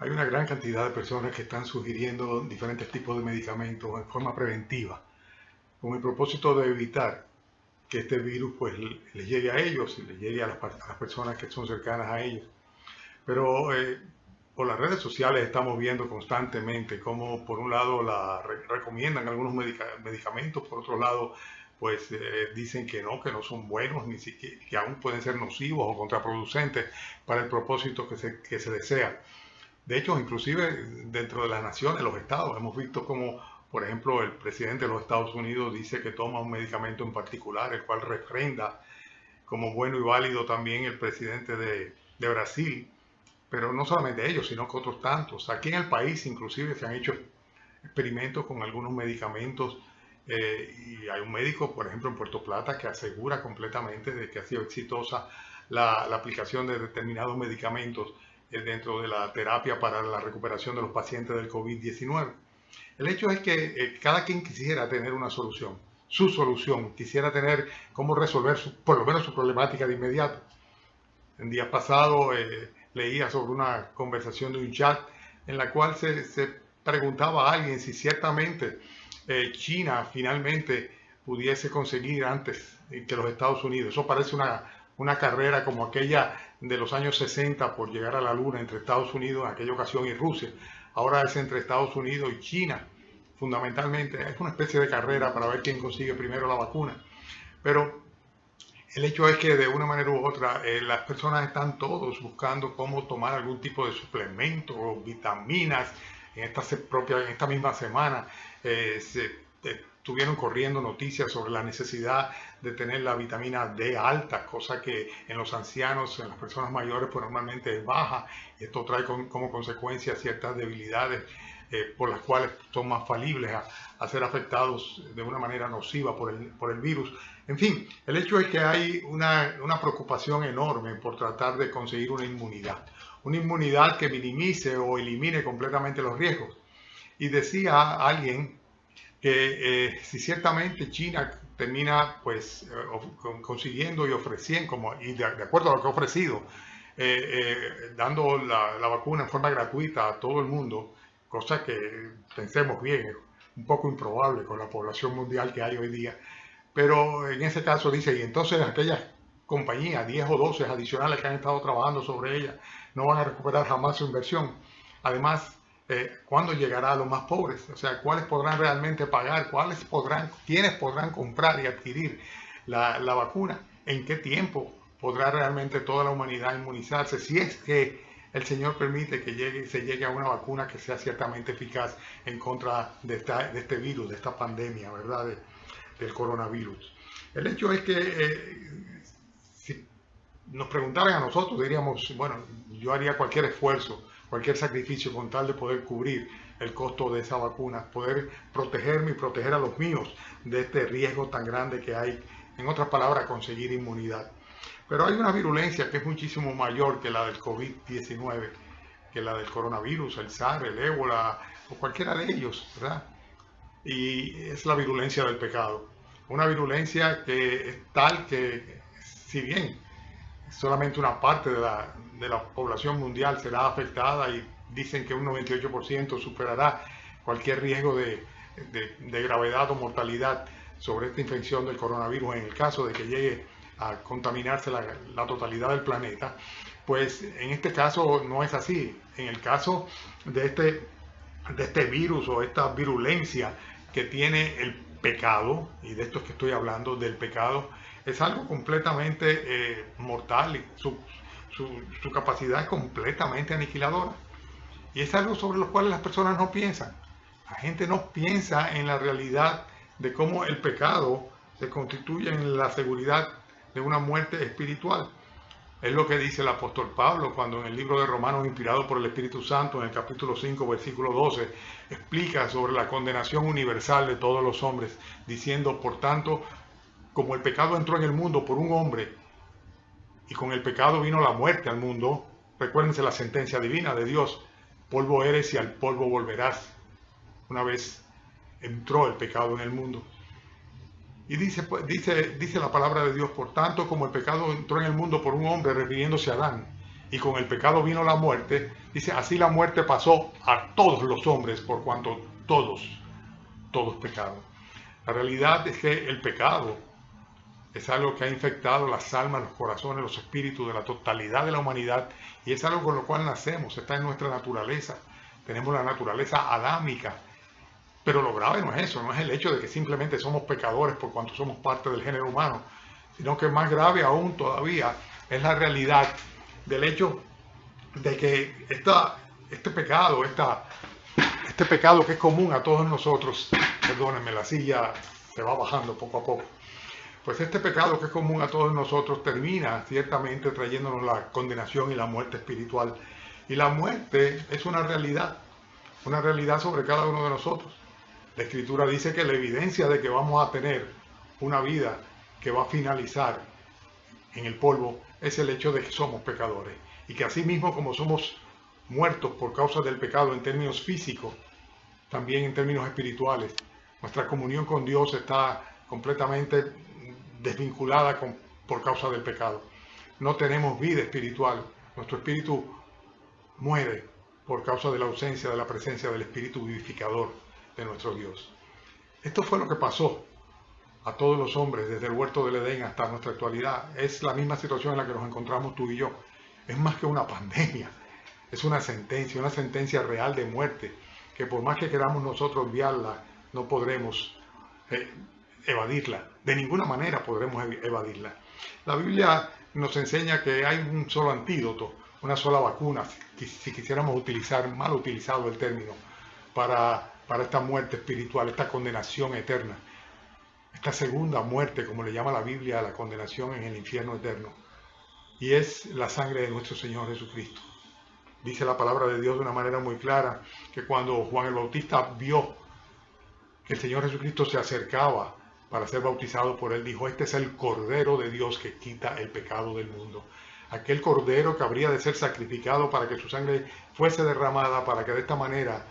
Hay una gran cantidad de personas que están sugiriendo diferentes tipos de medicamentos en forma preventiva, con el propósito de evitar que este virus pues les llegue a ellos y les llegue a las personas que son cercanas a ellos. Pero por las redes sociales estamos viendo constantemente cómo por un lado recomiendan algunos medicamentos, por otro lado pues dicen que no son buenos, ni siquiera, que aún pueden ser nocivos o contraproducentes para el propósito que se desea. De hecho, inclusive dentro de las naciones, los estados, hemos visto como, por ejemplo, el presidente de los Estados Unidos dice que toma un medicamento en particular, el cual refrenda como bueno y válido también el presidente de Brasil, pero no solamente ellos, sino que otros tantos. Aquí en el país inclusive se han hecho experimentos con algunos medicamentos y hay un médico, por ejemplo, en Puerto Plata, que asegura completamente de que ha sido exitosa la aplicación de determinados medicamentos dentro de la terapia para la recuperación de los pacientes del COVID-19. El hecho es que cada quien quisiera tener una solución, su solución, quisiera tener cómo resolver por lo menos su problemática de inmediato. El día pasado leía sobre una conversación de un chat en la cual se preguntaba a alguien si ciertamente China finalmente pudiese conseguir antes que los Estados Unidos. Eso parece una carrera como aquella de los años 60 por llegar a la Luna entre Estados Unidos en aquella ocasión y Rusia. Ahora es entre Estados Unidos y China. Fundamentalmente es una especie de carrera para ver quién consigue primero la vacuna. Pero el hecho es que de una manera u otra las personas están todos buscando cómo tomar algún tipo de suplemento o vitaminas. En esta misma semana estuvieron corriendo noticias sobre la necesidad de tener la vitamina D alta, cosa que en los ancianos, en las personas mayores, pues normalmente es baja. Esto trae como consecuencia ciertas debilidades por las cuales son más falibles a ser afectados de una manera nociva por el virus. En fin, el hecho es que hay una preocupación enorme por tratar de conseguir una inmunidad que minimice o elimine completamente los riesgos. Y decía alguien que si ciertamente China termina pues consiguiendo y ofreciendo, de acuerdo a lo que ha ofrecido, dando la vacuna en forma gratuita a todo el mundo, cosa que pensemos bien, es un poco improbable con la población mundial que hay hoy día, pero en ese caso dice, y entonces aquellas compañías, 10 o 12 adicionales que han estado trabajando sobre ella, no van a recuperar jamás su inversión. Además, ¿cuándo llegará a los más pobres? O sea, ¿cuáles podrán realmente pagar? ¿Quiénes podrán comprar y adquirir la vacuna? ¿En qué tiempo podrá realmente toda la humanidad inmunizarse? Si es que el Señor permite que se llegue a una vacuna que sea ciertamente eficaz en contra de este virus, de esta pandemia, ¿verdad? Del coronavirus. El hecho es que si nos preguntaran a nosotros, diríamos, bueno, yo haría cualquier esfuerzo, cualquier sacrificio con tal de poder cubrir el costo de esa vacuna, poder protegerme y proteger a los míos de este riesgo tan grande que hay, en otras palabras, conseguir inmunidad. Pero hay una virulencia que es muchísimo mayor que la del COVID-19, que la del coronavirus, el SARS, el ébola o cualquiera de ellos, ¿verdad? Y es la virulencia del pecado. Una virulencia que es tal que, si bien solamente una parte de la población mundial será afectada y dicen que un 98% superará cualquier riesgo de gravedad o mortalidad sobre esta infección del coronavirus en el caso de que llegue a contaminarse la totalidad del planeta, pues en este caso no es así. En el caso de este virus o esta virulencia que tiene el pecado, y de esto es que estoy hablando, del pecado, es algo completamente mortal y su capacidad es completamente aniquiladora. Y es algo sobre lo cual las personas no piensan. La gente no piensa en la realidad de cómo el pecado se constituye en la seguridad de una muerte espiritual. Es lo que dice el apóstol Pablo cuando en el libro de Romanos, inspirado por el Espíritu Santo, en el capítulo 5, versículo 12, explica sobre la condenación universal de todos los hombres, diciendo, por tanto, como el pecado entró en el mundo por un hombre, y con el pecado vino la muerte al mundo, recuérdense la sentencia divina de Dios, polvo eres y al polvo volverás, una vez entró el pecado en el mundo. Y dice la palabra de Dios, por tanto, como el pecado entró en el mundo por un hombre, refiriéndose a Adán, y con el pecado vino la muerte, dice, así la muerte pasó a todos los hombres por cuanto todos pecaron. La realidad es que el pecado es algo que ha infectado las almas, los corazones, los espíritus de la totalidad de la humanidad, y es algo con lo cual nacemos, está en nuestra naturaleza. Tenemos la naturaleza adámica, pero lo grave no es eso, no es el hecho de que simplemente somos pecadores por cuanto somos parte del género humano, sino que más grave aún todavía es la realidad del hecho de que este pecado que es común a todos nosotros, perdónenme, la silla se va bajando poco a poco, pues este pecado que es común a todos nosotros termina ciertamente trayéndonos la condenación y la muerte espiritual. Y la muerte es una realidad sobre cada uno de nosotros. La Escritura dice que la evidencia de que vamos a tener una vida que va a finalizar en el polvo es el hecho de que somos pecadores. Y que asimismo como somos muertos por causa del pecado en términos físicos, también en términos espirituales, nuestra comunión con Dios está completamente desvinculada por causa del pecado. No tenemos vida espiritual. Nuestro espíritu muere por causa de la ausencia de la presencia del espíritu vivificador de nuestro Dios. Esto fue lo que pasó a todos los hombres desde el huerto del Edén hasta nuestra actualidad. Es la misma situación en la que nos encontramos tú y yo. Es más que una pandemia, es una sentencia real de muerte, que por más que queramos nosotros obviarla, no podremos evadirla. De ninguna manera podremos evadirla. La Biblia nos enseña que hay un solo antídoto, una sola vacuna, si quisiéramos utilizar, mal utilizado el término, para esta muerte espiritual, esta condenación eterna, esta segunda muerte, como le llama la Biblia, a la condenación en el infierno eterno. Y es la sangre de nuestro Señor Jesucristo. Dice la palabra de Dios de una manera muy clara que cuando Juan el Bautista vio que el Señor Jesucristo se acercaba para ser bautizado por él, dijo, este es el Cordero de Dios que quita el pecado del mundo. Aquel Cordero que habría de ser sacrificado para que su sangre fuese derramada, para que de esta manera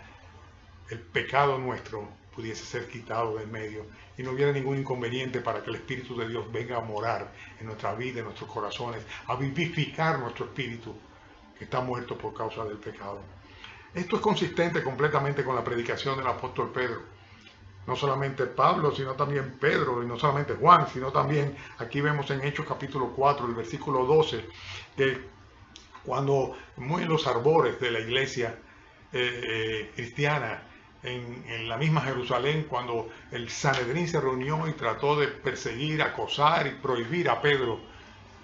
el pecado nuestro pudiese ser quitado del medio y no hubiera ningún inconveniente para que el Espíritu de Dios venga a morar en nuestra vida, en nuestros corazones, a vivificar nuestro espíritu que está muerto por causa del pecado. Esto es consistente completamente con la predicación del apóstol Pedro. No solamente Pablo, sino también Pedro, y no solamente Juan, sino también aquí vemos en Hechos capítulo 4, el versículo 12, que cuando mueren los arbores de la iglesia cristiana en la misma Jerusalén, cuando el Sanedrín se reunió y trató de perseguir, acosar y prohibir a Pedro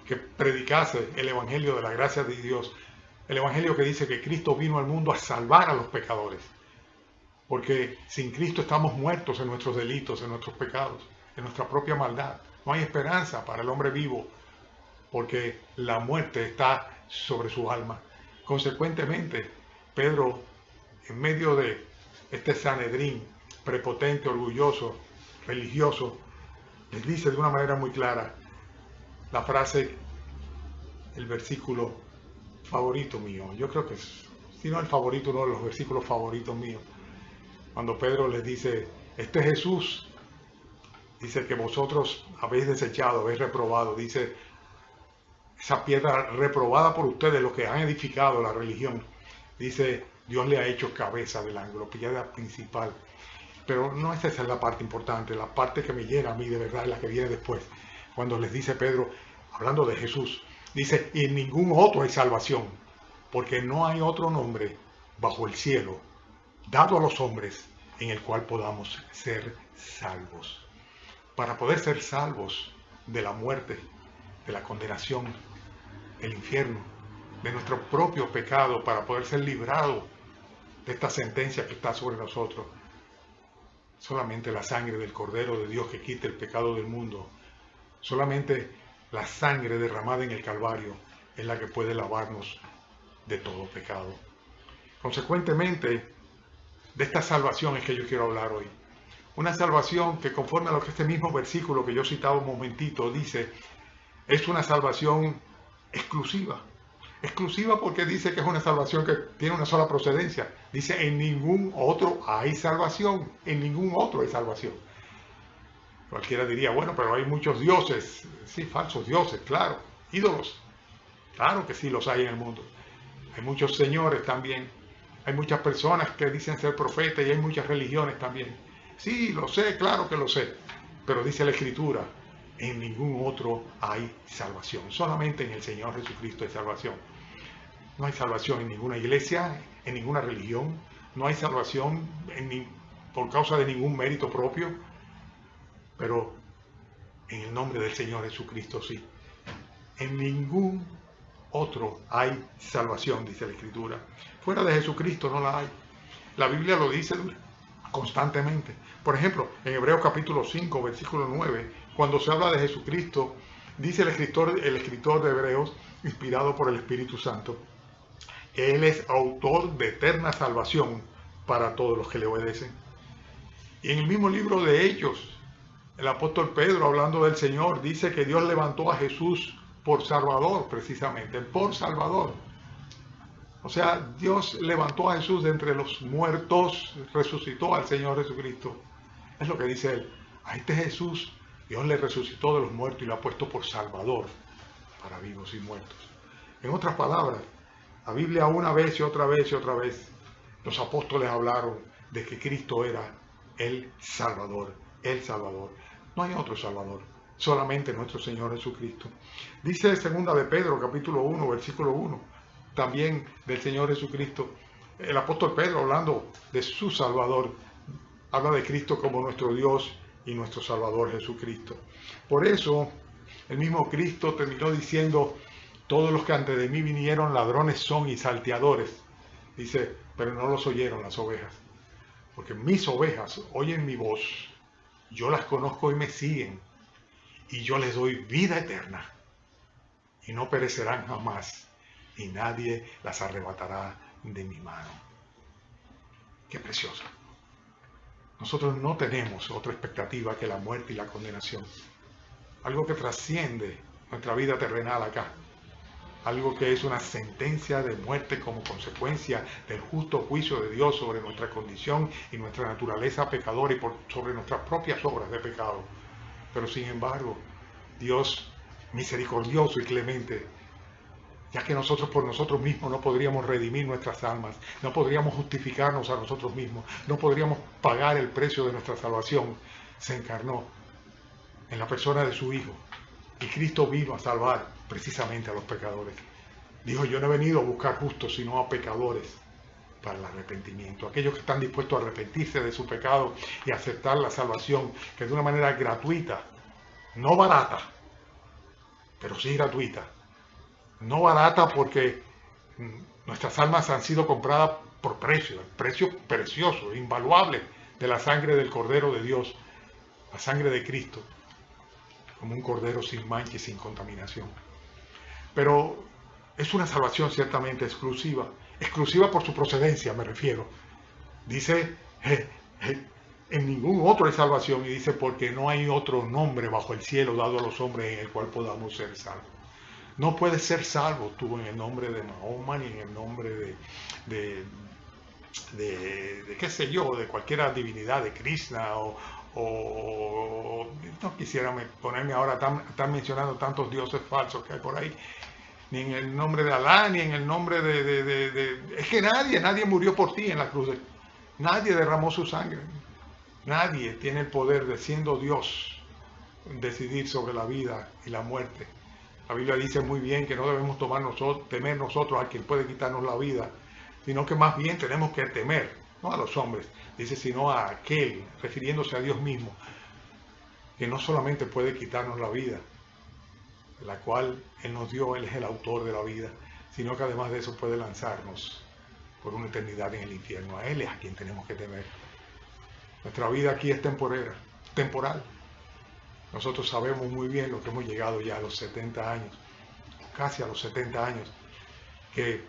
que predicase el evangelio de la gracia de Dios, el evangelio que dice que Cristo vino al mundo a salvar a los pecadores, porque sin Cristo estamos muertos en nuestros delitos, en nuestros pecados, en nuestra propia maldad. No hay esperanza para el hombre vivo, porque la muerte está sobre su alma. Consecuentemente, Pedro, en medio de este Sanedrín prepotente, orgulloso, religioso, les dice de una manera muy clara la frase, el versículo favorito mío. Yo creo que es, si no el favorito, uno de los versículos favoritos míos. Cuando Pedro les dice, este Jesús, dice que vosotros habéis desechado, habéis reprobado, dice, esa piedra reprobada por ustedes, los que han edificado la religión, dice, Dios le ha hecho cabeza del ángulo, piedra principal. Pero no esa es la parte importante, la parte que me llena a mí de verdad es la que viene después. Cuando les dice Pedro, hablando de Jesús, dice, y en ningún otro hay salvación, porque no hay otro nombre bajo el cielo dado a los hombres en el cual podamos ser salvos. Para poder ser salvos de la muerte, de la condenación, del infierno, de nuestro propio pecado, para poder ser librados de esta sentencia que está sobre nosotros, solamente la sangre del Cordero de Dios que quita el pecado del mundo, solamente la sangre derramada en el Calvario es la que puede lavarnos de todo pecado. Consecuentemente, de esta salvación es que yo quiero hablar hoy. Una salvación que, conforme a lo que este mismo versículo que yo citaba un momentito dice, es una salvación exclusiva. Exclusiva porque dice que es una salvación que tiene una sola procedencia. Dice, en ningún otro hay salvación. En ningún otro hay salvación. Cualquiera diría, bueno, pero hay muchos dioses. Sí, falsos dioses, claro. Ídolos. Claro que sí los hay en el mundo. Hay muchos señores también. Hay muchas personas que dicen ser profetas y hay muchas religiones también. Sí, lo sé, claro que lo sé. Pero dice la Escritura, en ningún otro hay salvación. Solamente en el Señor Jesucristo hay salvación. No hay salvación en ninguna iglesia, en ninguna religión. No hay salvación por causa de ningún mérito propio. Pero en el nombre del Señor Jesucristo sí. En ningún otro hay salvación, dice la Escritura. Fuera de Jesucristo no la hay. La Biblia lo dice constantemente. Por ejemplo, en Hebreos capítulo 5, versículo 9, cuando se habla de Jesucristo, dice el escritor de Hebreos, inspirado por el Espíritu Santo, Él es autor de eterna salvación para todos los que le obedecen. Y en el mismo libro de Hechos, el apóstol Pedro, hablando del Señor, dice que Dios levantó a Jesús por Salvador, precisamente, por Salvador. O sea, Dios levantó a Jesús de entre los muertos, resucitó al Señor Jesucristo. Es lo que dice él. A este Jesús, Dios le resucitó de los muertos y lo ha puesto por Salvador para vivos y muertos. En otras palabras, la Biblia una vez y otra vez y otra vez, los apóstoles hablaron de que Cristo era el Salvador, el Salvador. No hay otro Salvador, solamente nuestro Señor Jesucristo. Dice 2 de Pedro, capítulo 1, versículo 1, también del Señor Jesucristo. El apóstol Pedro, hablando de su Salvador, habla de Cristo como nuestro Dios y nuestro Salvador Jesucristo. Por eso, el mismo Cristo terminó diciendo, todos los que antes de mí vinieron ladrones son y salteadores. Dice, pero no los oyeron las ovejas. Porque mis ovejas oyen mi voz, yo las conozco y me siguen, y yo les doy vida eterna, y no perecerán jamás, y nadie las arrebatará de mi mano. Qué precioso. Nosotros no tenemos otra expectativa que la muerte y la condenación. Algo que trasciende nuestra vida terrenal acá. Algo que es una sentencia de muerte como consecuencia del justo juicio de Dios sobre nuestra condición y nuestra naturaleza pecadora y sobre nuestras propias obras de pecado. Pero sin embargo, Dios misericordioso y clemente, ya que nosotros por nosotros mismos no podríamos redimir nuestras almas, no podríamos justificarnos a nosotros mismos, no podríamos pagar el precio de nuestra salvación, se encarnó en la persona de su Hijo. Y Cristo vino a salvar precisamente a los pecadores. Dijo, yo no he venido a buscar justos, sino a pecadores para el arrepentimiento. Aquellos que están dispuestos a arrepentirse de su pecado y aceptar la salvación, que de una manera gratuita, no barata, pero sí gratuita. No barata porque nuestras almas han sido compradas por precio, el precio precioso, invaluable de la sangre del Cordero de Dios, la sangre de Cristo, como un cordero sin mancha y sin contaminación. Pero es una salvación ciertamente exclusiva por su procedencia, me refiero. Dice, en ningún otro hay salvación, y dice, porque no hay otro nombre bajo el cielo dado a los hombres en el cual podamos ser salvos. No puedes ser salvo tú en el nombre de Mahoma, ni en el nombre de qué sé yo, de cualquier divinidad, de Krishna, o no quisiera ponerme ahora a estar mencionando tantos dioses falsos que hay por ahí, ni en el nombre de Alá, ni en el nombre es que nadie murió por ti en la cruz, nadie derramó su sangre, nadie tiene el poder de, siendo Dios, decidir sobre la vida y la muerte. La Biblia dice muy bien que no debemos temer nosotros a quien puede quitarnos la vida, sino que más bien tenemos que temer, no a los hombres, dice, sino a aquel, refiriéndose a Dios mismo, que no solamente puede quitarnos la vida, la cual Él nos dio, Él es el autor de la vida, sino que además de eso puede lanzarnos por una eternidad en el infierno. A Él es a quien tenemos que temer. Nuestra vida aquí es temporal. Nosotros sabemos muy bien lo que hemos llegado ya a los 70 años, casi a los 70 años, que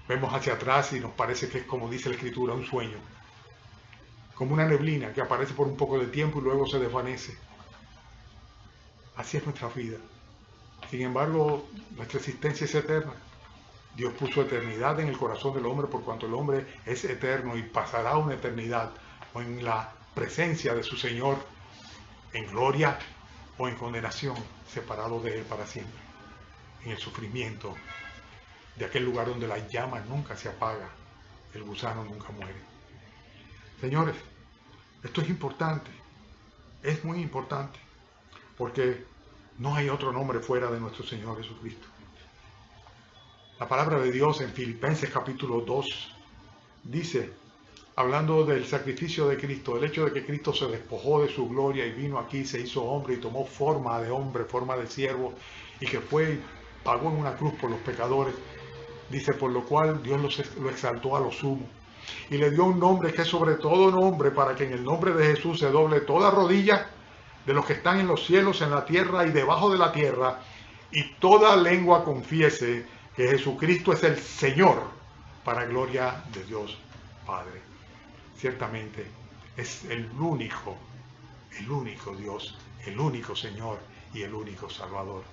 vemos hacia atrás y nos parece que es, como dice la Escritura, un sueño, como una neblina que aparece por un poco de tiempo y luego se desvanece. Así es nuestra vida. Sin embargo, nuestra existencia es eterna. Dios puso eternidad en el corazón del hombre por cuanto el hombre es eterno y pasará una eternidad o en la presencia de su Señor, en gloria o en condenación, separado de Él para siempre. en el sufrimiento de aquel lugar donde la llama nunca se apaga, el gusano nunca muere. Señores, esto es importante, es muy importante, porque no hay otro nombre fuera de nuestro Señor Jesucristo. La palabra de Dios en Filipenses capítulo 2 dice, hablando del sacrificio de Cristo, el hecho de que Cristo se despojó de su gloria y vino aquí, se hizo hombre y tomó forma de hombre, forma de siervo, y que fue y pagó en una cruz por los pecadores. Dice, por lo cual Dios lo exaltó a lo sumo y le dio un nombre que es sobre todo nombre, para que en el nombre de Jesús se doble toda rodilla de los que están en los cielos, en la tierra y debajo de la tierra, y toda lengua confiese que Jesucristo es el Señor, para gloria de Dios Padre. Ciertamente es el único Dios, el único Señor y el único Salvador.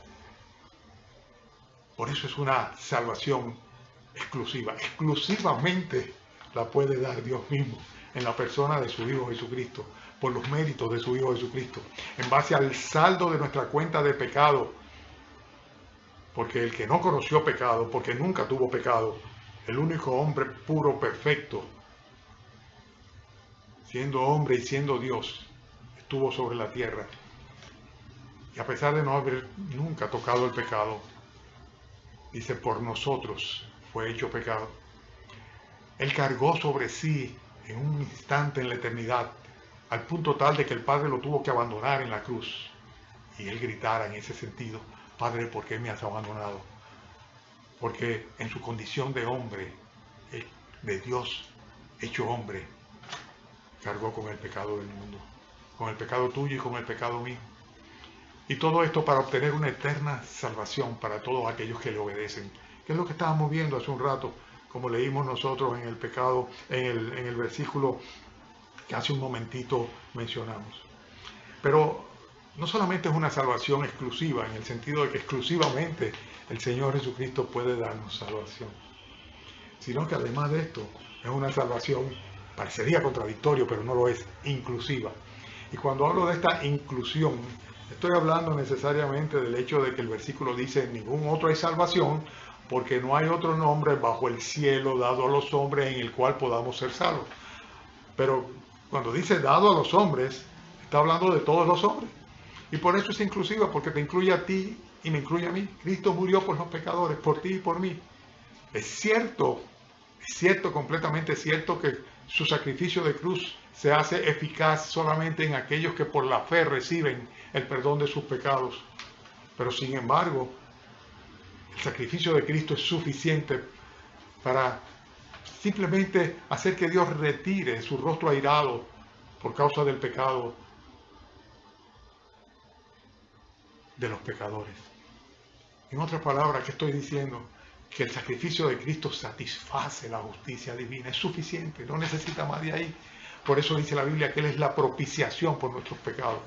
Por eso es una salvación exclusiva. Exclusivamente la puede dar Dios mismo en la persona de su Hijo Jesucristo, por los méritos de su Hijo Jesucristo, en base al saldo de nuestra cuenta de pecado. Porque el que no conoció pecado, porque nunca tuvo pecado, el único hombre puro, perfecto, siendo hombre y siendo Dios, estuvo sobre la tierra. Y a pesar de no haber nunca tocado el pecado, dice, por nosotros fue hecho pecado. Él cargó sobre sí en un instante en la eternidad, al punto tal de que el Padre lo tuvo que abandonar en la cruz. Y él gritara en ese sentido, Padre, ¿por qué me has abandonado? Porque en su condición de hombre, de Dios hecho hombre, cargó con el pecado del mundo, con el pecado tuyo y con el pecado mío. Y todo esto para obtener una eterna salvación para todos aquellos que le obedecen, que es lo que estábamos viendo hace un rato, como leímos nosotros en el pecado, en el versículo que hace un momentito mencionamos. Pero no solamente es una salvación exclusiva, en el sentido de que exclusivamente el Señor Jesucristo puede darnos salvación, sino que además de esto es una salvación, parecería contradictorio, pero no lo es, inclusiva. Y cuando hablo de esta inclusión, estoy hablando necesariamente del hecho de que el versículo dice, en ningún otro hay salvación, porque no hay otro nombre bajo el cielo dado a los hombres en el cual podamos ser salvos. Pero cuando dice dado a los hombres, está hablando de todos los hombres. Y por eso es inclusiva, porque te incluye a ti y me incluye a mí. Cristo murió por los pecadores, por ti y por mí. Es cierto, completamente cierto que su sacrificio de cruz se hace eficaz solamente en aquellos que por la fe reciben el perdón de sus pecados. Pero sin embargo, el sacrificio de Cristo es suficiente para simplemente hacer que Dios retire su rostro airado por causa del pecado de los pecadores. En otras palabras, ¿qué estoy diciendo? Que el sacrificio de Cristo satisface la justicia divina, es suficiente, no necesita más de ahí. Por eso dice la Biblia que Él es la propiciación por nuestros pecados.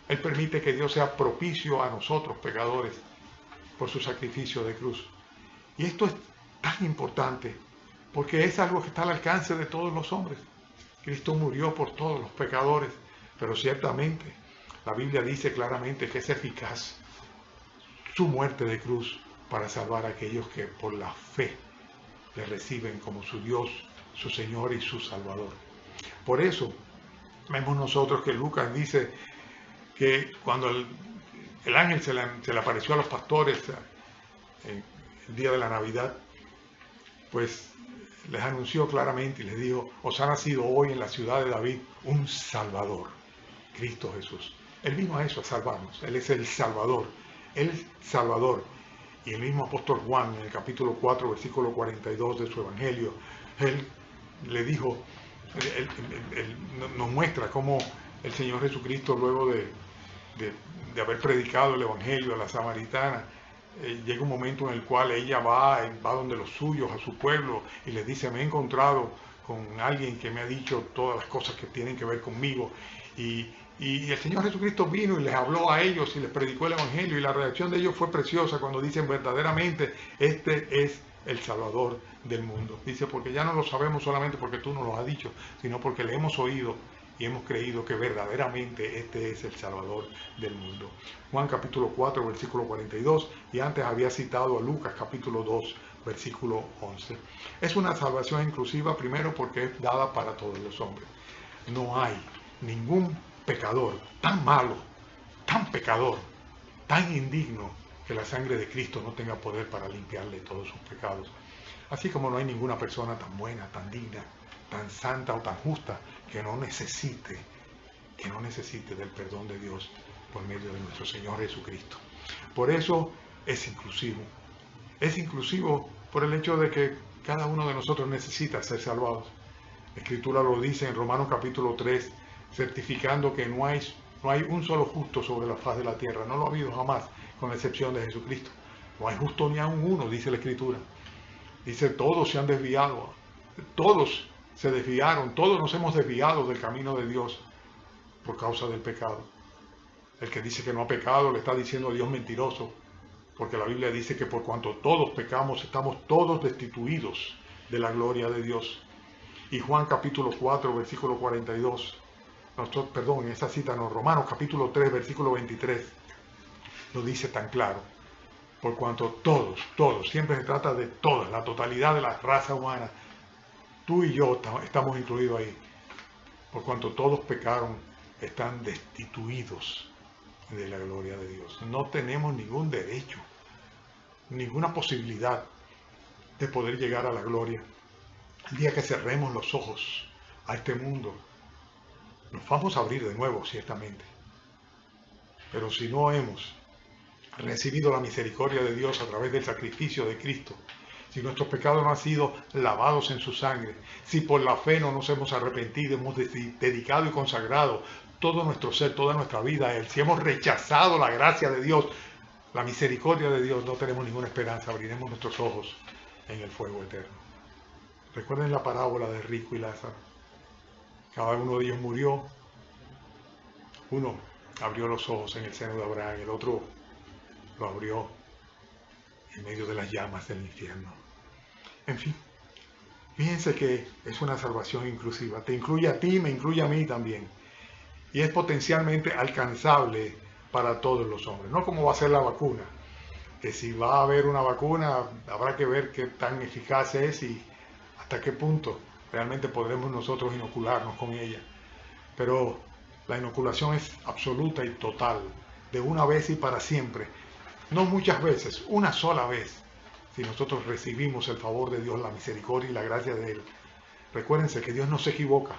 Él permite que Dios sea propicio a nosotros, pecadores, por su sacrificio de cruz. Y esto es tan importante, porque es algo que está al alcance de todos los hombres. Cristo murió por todos los pecadores, pero ciertamente la Biblia dice claramente que es eficaz su muerte de cruz para salvar a aquellos que por la fe le reciben como su Dios, su Señor y su Salvador. Por eso vemos nosotros que Lucas dice que cuando el ángel se le apareció a los pastores el día de la Navidad, pues les anunció claramente y les dijo, os ha nacido hoy en la ciudad de David un Salvador, Cristo Jesús. Él vino a eso, a salvarnos. Él es el Salvador. Él es Salvador. Y el mismo apóstol Juan, en el capítulo 4, versículo 42 de su Evangelio, él le dijo, él nos muestra cómo el Señor Jesucristo, luego de haber predicado el Evangelio a la samaritana, llega un momento en el cual ella va donde los suyos, a su pueblo, y les dice, me he encontrado con alguien que me ha dicho todas las cosas que tienen que ver conmigo. Y el Señor Jesucristo vino y les habló a ellos y les predicó el Evangelio, y la reacción de ellos fue preciosa cuando dicen, verdaderamente, este es el Salvador del mundo. Dice, porque ya no lo sabemos solamente porque tú nos lo has dicho, sino porque le hemos oído y hemos creído que verdaderamente este es el Salvador del mundo. Juan capítulo 4, versículo 42, y antes había citado a Lucas capítulo 2, versículo 11. Es una salvación inclusiva, primero porque es dada para todos los hombres. No hay ningún pecador tan malo, tan pecador, tan indigno, que la sangre de Cristo no tenga poder para limpiarle todos sus pecados. Así como no hay ninguna persona tan buena, tan digna, tan santa o tan justa que no necesite del perdón de Dios por medio de nuestro Señor Jesucristo. Por eso es inclusivo. Es inclusivo por el hecho de que cada uno de nosotros necesita ser salvados. La Escritura lo dice en Romanos capítulo 3, certificando que no hay un solo justo sobre la faz de la tierra. No lo ha habido jamás, con la excepción de Jesucristo. No hay justo ni aun uno, dice la Escritura. Dice, todos se han desviado, todos se desviaron, todos nos hemos desviado del camino de Dios por causa del pecado. El que dice que no ha pecado le está diciendo a Dios mentiroso, porque la Biblia dice que por cuanto todos pecamos, estamos todos destituidos de la gloria de Dios. Y Juan capítulo 4, versículo 42, en esa cita no, Romanos capítulo 3, versículo 23, lo dice tan claro. Por cuanto todos, siempre se trata de todas, la totalidad de la raza humana, tú y yo estamos incluidos ahí. Por cuanto todos pecaron, están destituidos de la gloria de Dios. No tenemos ningún derecho, ninguna posibilidad de poder llegar a la gloria. El día que cerremos los ojos a este mundo, nos vamos a abrir de nuevo, ciertamente. Pero si no hemos recibido la misericordia de Dios a través del sacrificio de Cristo, si nuestros pecados no han sido lavados en su sangre, si por la fe no nos hemos arrepentido, hemos dedicado y consagrado todo nuestro ser, toda nuestra vida a Él, si hemos rechazado la gracia de Dios, la misericordia de Dios, no tenemos ninguna esperanza, abriremos nuestros ojos en el fuego eterno. Recuerden la parábola de rico y Lázaro. Cada uno de ellos murió. Uno abrió los ojos en el seno de Abraham, el otro lo abrió en medio de las llamas del infierno. En fin, fíjense que es una salvación inclusiva. Te incluye a ti, me incluye a mí también. Y es potencialmente alcanzable para todos los hombres. No como va a ser la vacuna, que si va a haber una vacuna, habrá que ver qué tan eficaz es y hasta qué punto realmente podremos nosotros inocularnos con ella. Pero la inoculación es absoluta y total, de una vez y para siempre. No muchas veces, una sola vez, si nosotros recibimos el favor de Dios, la misericordia y la gracia de Él. Recuérdense que Dios no se equivoca.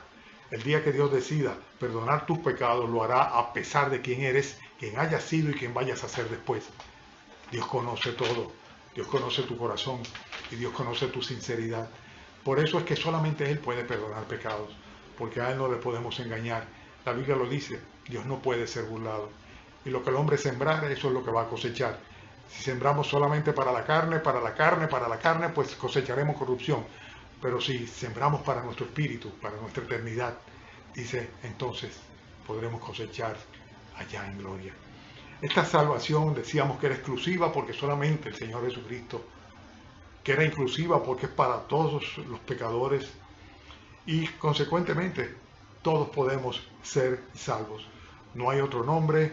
El día que Dios decida perdonar tus pecados, lo hará a pesar de quién eres, quién hayas sido y quién vayas a ser después. Dios conoce todo, Dios conoce tu corazón y Dios conoce tu sinceridad. Por eso es que solamente Él puede perdonar pecados, porque a Él no le podemos engañar. La Biblia lo dice, Dios no puede ser burlado. Y lo que el hombre sembrara, eso es lo que va a cosechar. Si sembramos solamente para la carne, pues cosecharemos corrupción. Pero si sembramos para nuestro espíritu, para nuestra eternidad, dice, entonces podremos cosechar allá en gloria. Esta salvación decíamos que era exclusiva porque solamente el Señor Jesucristo, que era inclusiva porque es para todos los pecadores y consecuentemente todos podemos ser salvos. No hay otro nombre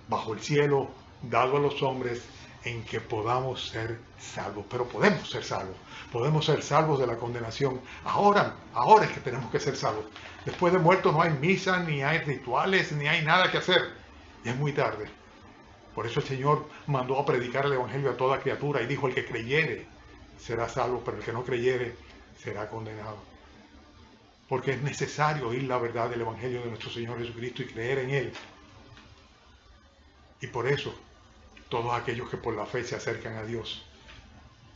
bajo el cielo dado a los hombres en que podamos ser salvos, pero podemos ser salvos de la condenación. Ahora es que tenemos que ser salvos. Después de muertos no hay misa, ni hay rituales, ni hay nada que hacer. Y es muy tarde. Por eso el Señor mandó a predicar el Evangelio a toda criatura y dijo, el que creyere será salvo, pero el que no creyere será condenado. Porque es necesario oír la verdad del Evangelio de nuestro Señor Jesucristo y creer en Él. Y por eso, todos aquellos que por la fe se acercan a Dios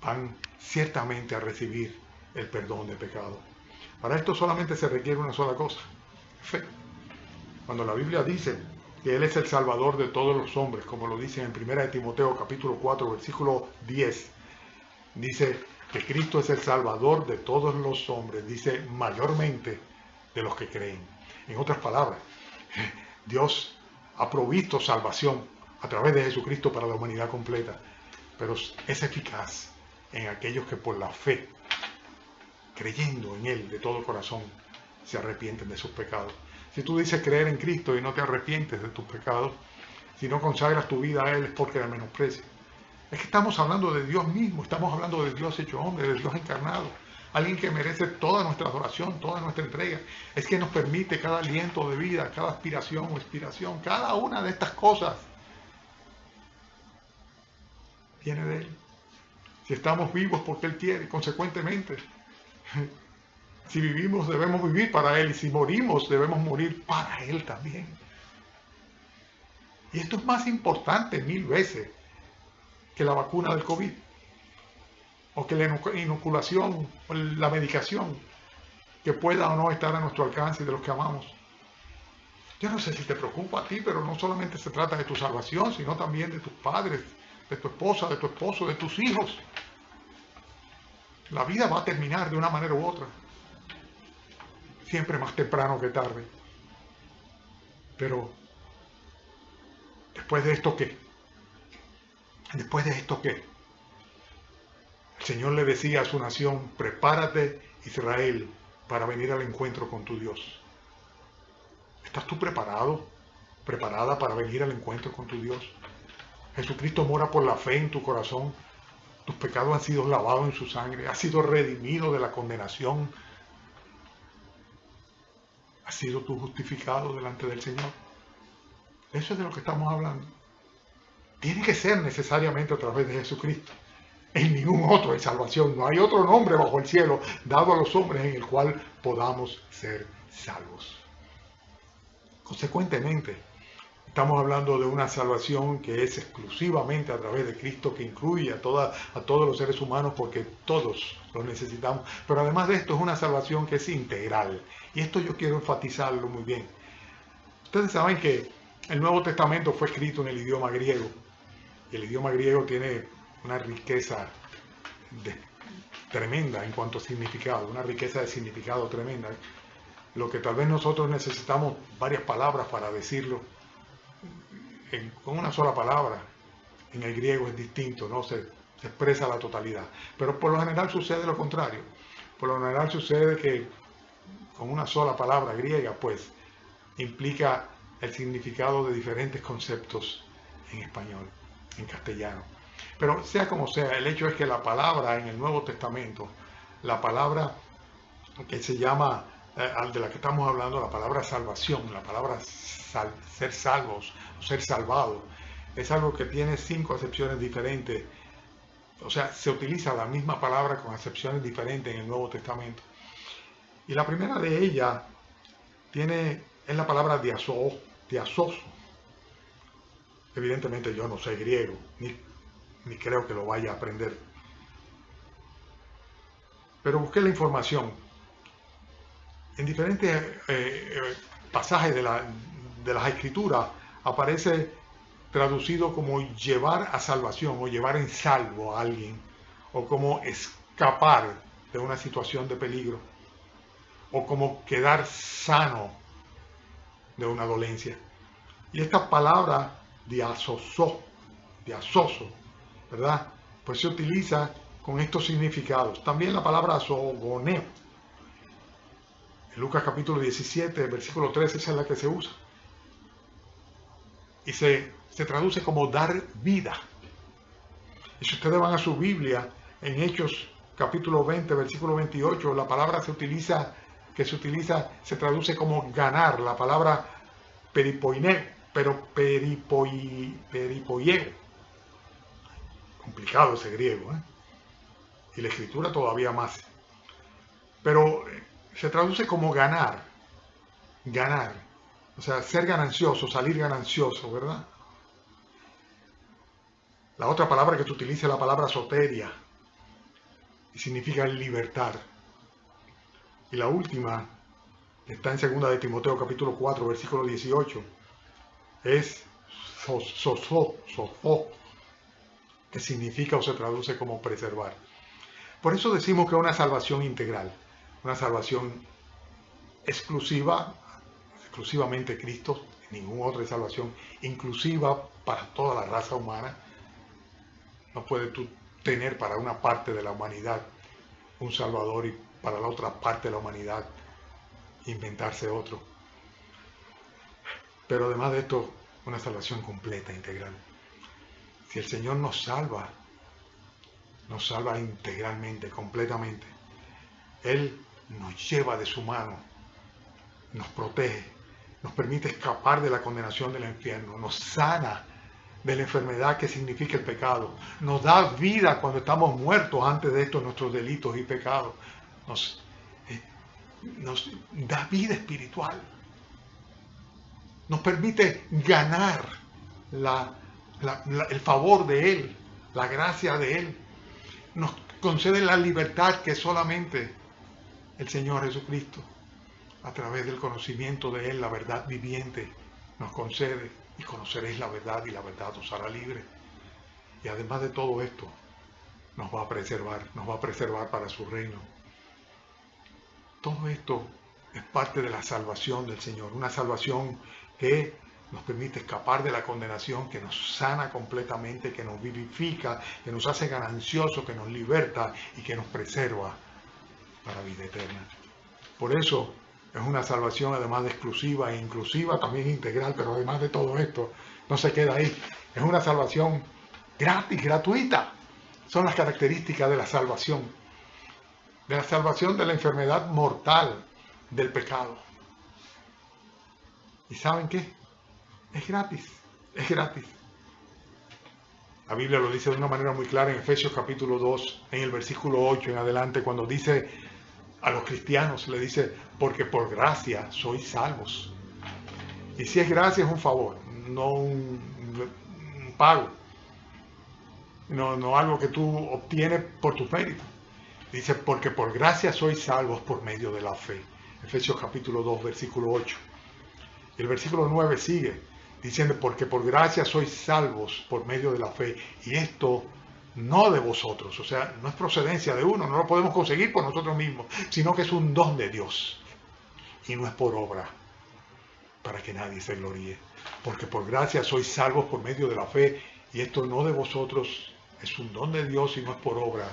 van ciertamente a recibir el perdón de pecado. Para esto solamente se requiere una sola cosa, fe. Cuando la Biblia dice que Él es el Salvador de todos los hombres, como lo dice en 1 de Timoteo capítulo 4, versículo 10, dice que Cristo es el Salvador de todos los hombres, dice mayormente de los que creen. En otras palabras, Dios ha provisto salvación a través de Jesucristo para la humanidad completa, pero es eficaz en aquellos que por la fe, creyendo en Él de todo corazón, se arrepienten de sus pecados. Si tú dices creer en Cristo y no te arrepientes de tus pecados, si no consagras tu vida a Él, es porque la menosprecias. Es que estamos hablando de Dios mismo, estamos hablando de Dios hecho hombre, de Dios encarnado. Alguien que merece toda nuestra adoración, toda nuestra entrega. Es que nos permite cada aliento de vida, cada aspiración o expiración, cada una de estas cosas viene de Él. Si estamos vivos porque Él quiere, consecuentemente. Si vivimos, debemos vivir para Él. Y si morimos, debemos morir para Él también. Y esto es más importante 1000 veces que la vacuna del COVID. O que la inoculación, o la medicación, que pueda o no estar a nuestro alcance y de los que amamos. Yo no sé si te preocupa a ti, pero no solamente se trata de tu salvación, sino también de tus padres, de tu esposa, de tu esposo, de tus hijos. La vida va a terminar de una manera u otra. Siempre más temprano que tarde. Pero, ¿después de esto qué? ¿Después de esto qué? El Señor le decía a su nación, prepárate, Israel, para venir al encuentro con tu Dios. ¿Estás tú preparado? ¿Preparada para venir al encuentro con tu Dios? Jesucristo mora por la fe en tu corazón. Tus pecados han sido lavados en su sangre. Has sido redimido de la condenación. ¿Has sido tú justificado delante del Señor? Eso es de lo que estamos hablando. Tiene que ser necesariamente a través de Jesucristo. En ningún otro hay salvación. No hay otro nombre bajo el cielo dado a los hombres en el cual podamos ser salvos. Consecuentemente, estamos hablando de una salvación que es exclusivamente a través de Cristo, que incluye a todos los seres humanos porque todos lo necesitamos. Pero además de esto es una salvación que es integral. Y esto yo quiero enfatizarlo muy bien. Ustedes saben que el Nuevo Testamento fue escrito en el idioma griego. Y el idioma griego tiene una riqueza tremenda en cuanto a significado, una riqueza de significado tremenda. Lo que tal vez nosotros necesitamos varias palabras para decirlo, con una sola palabra, en el griego es distinto, ¿no? Se expresa la totalidad. Pero por lo general sucede lo contrario. Por lo general sucede que con una sola palabra griega, pues, implica el significado de diferentes conceptos en español, en castellano. Pero sea como sea, el hecho es que la palabra en el Nuevo Testamento, la palabra que se llama, de la que estamos hablando, la palabra salvación, la palabra ser salvos o ser salvado, es algo que tiene 5 acepciones diferentes. O sea, se utiliza la misma palabra con acepciones diferentes en el Nuevo Testamento. Y la primera de ellas es la palabra diasos. Evidentemente yo no sé griego, ni creo que lo vaya a aprender. Pero busqué la información. En diferentes pasajes de las Escrituras aparece traducido como llevar a salvación o llevar en salvo a alguien, o como escapar de una situación de peligro, o como quedar sano de una dolencia. Y esta palabra diasoso, ¿verdad? Pues se utiliza con estos significados. También la palabra zogoneo. En Lucas capítulo 17, versículo 13, esa es la que se usa. Y se traduce como dar vida. Y si ustedes van a su Biblia, en Hechos capítulo 20, versículo 28, la palabra se traduce como ganar. La palabra peripoineo, peripoieo. Complicado ese griego, ¿eh? Y la escritura todavía más. Pero se traduce como ganar. O sea, ser ganancioso, salir ganancioso, ¿verdad? La otra palabra que se utiliza es la palabra soteria. Y significa libertar. Y la última, que está en 2 de Timoteo capítulo 4, versículo 18, es sosó, que significa o se traduce como preservar. Por eso decimos que es una salvación integral, una salvación exclusivamente Cristo, ninguna otra salvación, inclusiva para toda la raza humana. No puedes tú tener para una parte de la humanidad un Salvador y para la otra parte de la humanidad inventarse otro. Pero además de esto, una salvación completa, integral. Si el Señor nos salva integralmente, completamente. Él nos lleva de su mano, nos protege, nos permite escapar de la condenación del infierno, nos sana de la enfermedad que significa el pecado, nos da vida cuando estamos muertos antes de estos nuestros delitos y pecados, nos da vida espiritual, nos permite ganar el favor de Él, la gracia de Él, nos concede la libertad que solamente el Señor Jesucristo, a través del conocimiento de Él, la verdad viviente, nos concede, y conoceréis la verdad y la verdad os hará libre. Y además de todo esto, nos va a preservar para su reino. Todo esto es parte de la salvación del Señor, una salvación que nos permite escapar de la condenación, que nos sana completamente, que nos vivifica, que nos hace gananciosos, que nos liberta y que nos preserva para vida eterna. Por eso es una salvación además de exclusiva e inclusiva, también integral, pero además de todo esto, no se queda ahí. Es una salvación gratis, gratuita. Son las características de la salvación de la enfermedad mortal del pecado. ¿Y saben qué? Es gratis, es gratis. La Biblia lo dice de una manera muy clara en Efesios capítulo 2, en el versículo 8 en adelante, cuando dice a los cristianos, le dice, porque por gracia sois salvos. Y si es gracia es un favor, no un pago, no algo que tú obtienes por tus méritos. Dice, porque por gracia sois salvos por medio de la fe. Efesios capítulo 2, versículo 8. Y el versículo 9 sigue diciendo, porque por gracia sois salvos por medio de la fe. Y esto no de vosotros, o sea, no es procedencia de uno, no lo podemos conseguir por nosotros mismos, sino que es un don de Dios. Y no es por obra, para que nadie se gloríe. Porque por gracia sois salvos por medio de la fe. Y esto no de vosotros, es un don de Dios y no es por obra,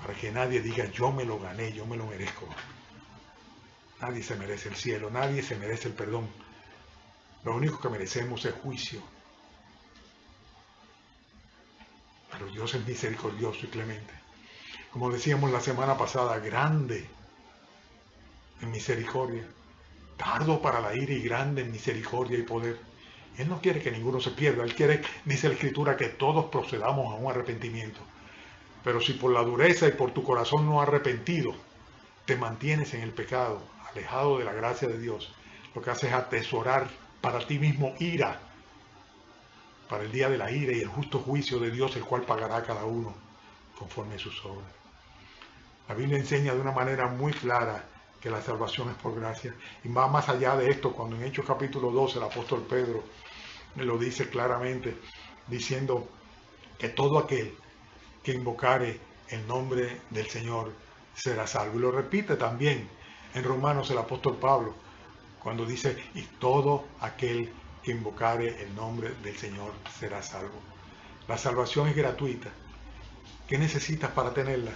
para que nadie diga, yo me lo gané, yo me lo merezco. Nadie se merece el cielo, nadie se merece el perdón. Lo único que merecemos es juicio. Pero Dios es misericordioso y clemente. Como decíamos la semana pasada, grande en misericordia, tardo para la ira y grande en misericordia y poder. Él no quiere que ninguno se pierda. Él quiere, dice la Escritura, que todos procedamos a un arrepentimiento. Pero si por la dureza y por tu corazón no arrepentido, te mantienes en el pecado, alejado de la gracia de Dios, lo que haces es atesorar para ti mismo ira, para el día de la ira y el justo juicio de Dios, el cual pagará a cada uno conforme a sus obras. La Biblia enseña de una manera muy clara que la salvación es por gracia. Y va más allá de esto, cuando en Hechos capítulo 12 el apóstol Pedro lo dice claramente, diciendo que todo aquel que invocare el nombre del Señor será salvo. Y lo repite también en Romanos el apóstol Pablo, cuando dice, y todo aquel que invocare el nombre del Señor será salvo. La salvación es gratuita. ¿Qué necesitas para tenerla?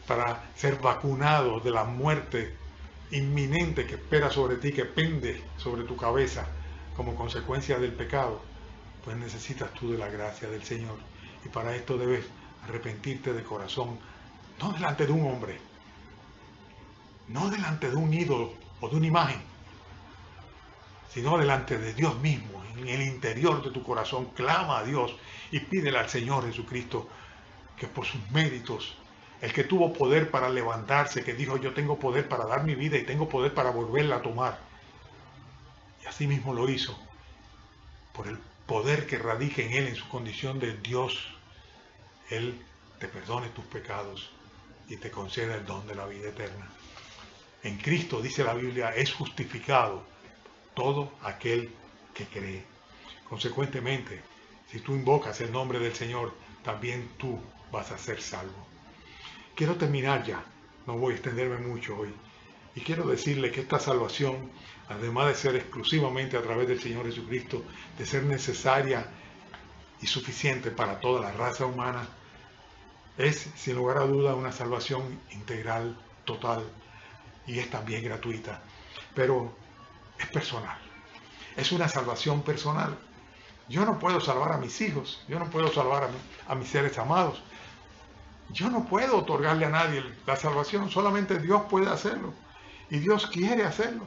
Para ser vacunado de la muerte inminente que espera sobre ti, que pende sobre tu cabeza como consecuencia del pecado, pues necesitas tú de la gracia del Señor. Y para esto debes arrepentirte de corazón, no delante de un hombre, no delante de un ídolo o de una imagen, sino delante de Dios mismo, en el interior de tu corazón. Clama a Dios y pídele al Señor Jesucristo que por sus méritos, el que tuvo poder para levantarse, que dijo, yo tengo poder para dar mi vida y tengo poder para volverla a tomar, y así mismo lo hizo, por el poder que radica en Él, en su condición de Dios, Él te perdone tus pecados y te conceda el don de la vida eterna. En Cristo, dice la Biblia, es justificado todo aquel que cree. Consecuentemente, si tú invocas el nombre del Señor, también tú vas a ser salvo. Quiero terminar ya, no voy a extenderme mucho hoy, y quiero decirle que esta salvación, además de ser exclusivamente a través del Señor Jesucristo, de ser necesaria y suficiente para toda la raza humana, es sin lugar a duda una salvación integral, total, y es también gratuita, pero es personal. Es una salvación personal. Yo no puedo salvar a mis hijos, yo no puedo salvar a mis seres amados. Yo no puedo otorgarle a nadie la salvación, solamente Dios puede hacerlo. Y Dios quiere hacerlo.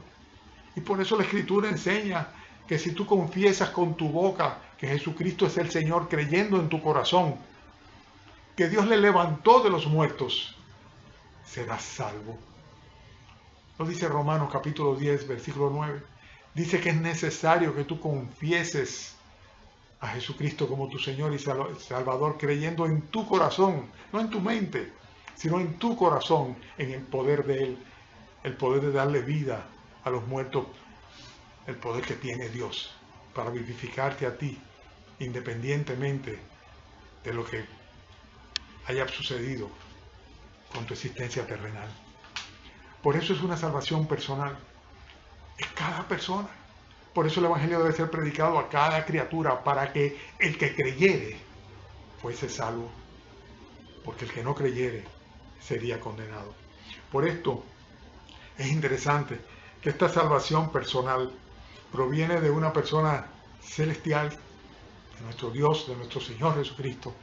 Y por eso la Escritura enseña que si tú confiesas con tu boca que Jesucristo es el Señor, creyendo en tu corazón que Dios le levantó de los muertos, serás salvo. Lo dice Romanos capítulo 10, versículo 9. Dice que es necesario que tú confieses a Jesucristo como tu Señor y Salvador, creyendo en tu corazón, no en tu mente, sino en tu corazón, en el poder de Él, el poder de darle vida a los muertos, el poder que tiene Dios para vivificarte a ti, independientemente de lo que haya sucedido con tu existencia terrenal. Por eso es una salvación personal. Es cada persona. Por eso el Evangelio debe ser predicado a cada criatura, para que el que creyere fuese salvo, porque el que no creyere sería condenado. Por esto es interesante que esta salvación personal proviene de una persona celestial, de nuestro Dios, de nuestro Señor Jesucristo,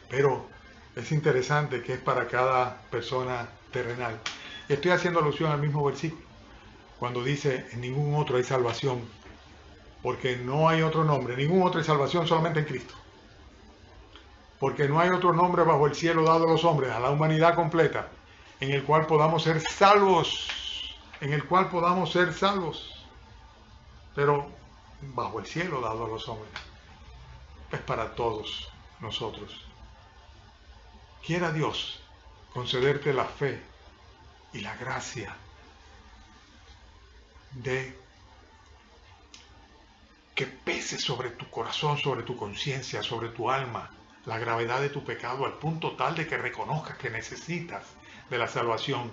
pero es interesante que es para cada persona terrenal. Y estoy haciendo alusión al mismo versículo, cuando dice, en ningún otro hay salvación, porque no hay otro nombre, ningún otro hay salvación, solamente en Cristo. Porque no hay otro nombre bajo el cielo dado a los hombres, a la humanidad completa, en el cual podamos ser salvos, pero bajo el cielo dado a los hombres, es para todos nosotros. Quiera Dios concederte la fe y la gracia de que pese sobre tu corazón, sobre tu conciencia, sobre tu alma, la gravedad de tu pecado, al punto tal de que reconozcas que necesitas de la salvación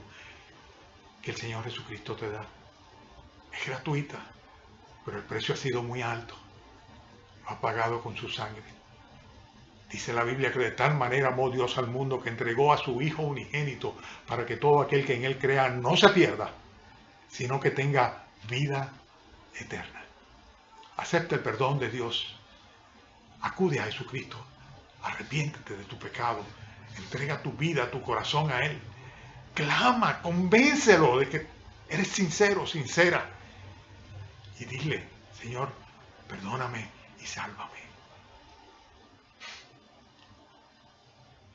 que el Señor Jesucristo te da. Es gratuita, pero el precio ha sido muy alto. Lo ha pagado con su sangre. Dice la Biblia que de tal manera amó Dios al mundo que entregó a su Hijo unigénito para que todo aquel que en Él crea no se pierda, sino que tenga vida eterna. Acepta el perdón de Dios. Acude a Jesucristo. Arrepiéntete de tu pecado. Entrega tu vida, tu corazón a Él. Clama, convéncelo de que eres sincero, sincera. Y dile, Señor, perdóname y sálvame.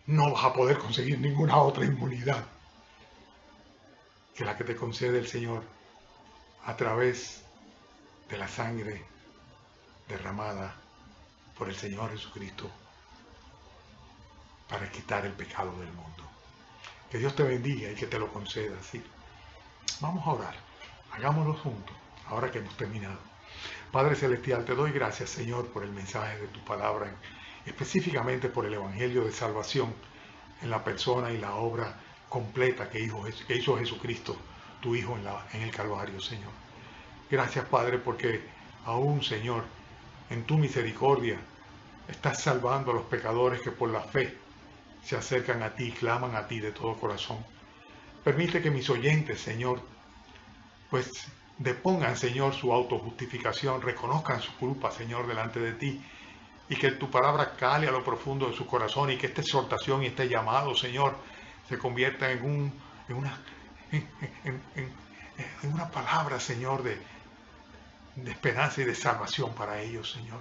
No vas a poder conseguir ninguna otra inmunidad que la que te concede el Señor a través de la sangre derramada por el Señor Jesucristo para quitar el pecado del mundo. Que Dios te bendiga y que te lo conceda, ¿sí? Vamos a orar. Hagámoslo juntos, ahora que hemos terminado. Padre Celestial, te doy gracias, Señor, por el mensaje de tu palabra, específicamente por el Evangelio de salvación en la persona y la obra completa que hizo Jesucristo, tu Hijo, en el Calvario, Señor. Gracias, Padre, porque aún, Señor, en tu misericordia estás salvando a los pecadores que por la fe se acercan a ti y claman a ti de todo corazón. Permite que mis oyentes, Señor, pues depongan, Señor, su autojustificación, reconozcan su culpa, Señor, delante de ti, y que tu palabra cale a lo profundo de su corazón y que esta exhortación y este llamado, Señor, se convierta en una palabra, Señor, de esperanza y de salvación para ellos, Señor.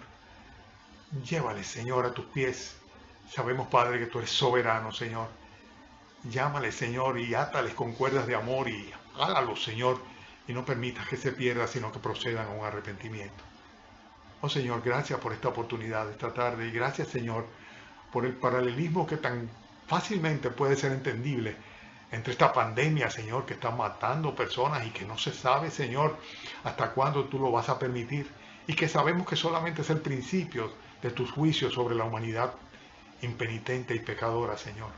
Llévales, Señor, a tus pies. Sabemos, Padre, que tú eres soberano, Señor. Llámales, Señor, y átales con cuerdas de amor y hágalos, Señor, y no permitas que se pierda, sino que procedan a un arrepentimiento. Oh, Señor, gracias por esta oportunidad de esta tarde y gracias, Señor, por el paralelismo que tan fácilmente puede ser entendible entre esta pandemia, Señor, que está matando personas y que no se sabe, Señor, hasta cuándo tú lo vas a permitir, y que sabemos que solamente es el principio de tus juicios sobre la humanidad impenitente y pecadora, Señor,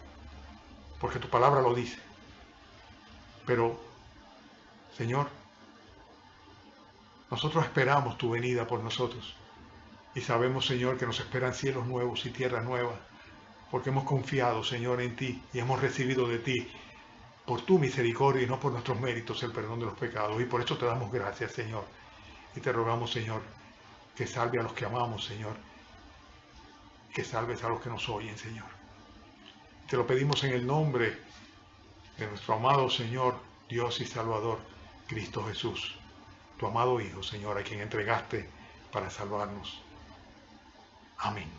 porque tu palabra lo dice. Pero, Señor, nosotros esperamos tu venida por nosotros y sabemos, Señor, que nos esperan cielos nuevos y tierras nuevas, porque hemos confiado, Señor, en ti y hemos recibido de ti, por tu misericordia y no por nuestros méritos, el perdón de los pecados. Y por eso te damos gracias, Señor. Y te rogamos, Señor, que salve a los que amamos, Señor, que salves a los que nos oyen, Señor. Te lo pedimos en el nombre de nuestro amado Señor, Dios y Salvador, Cristo Jesús, tu amado Hijo, Señor, a quien entregaste para salvarnos. Amén.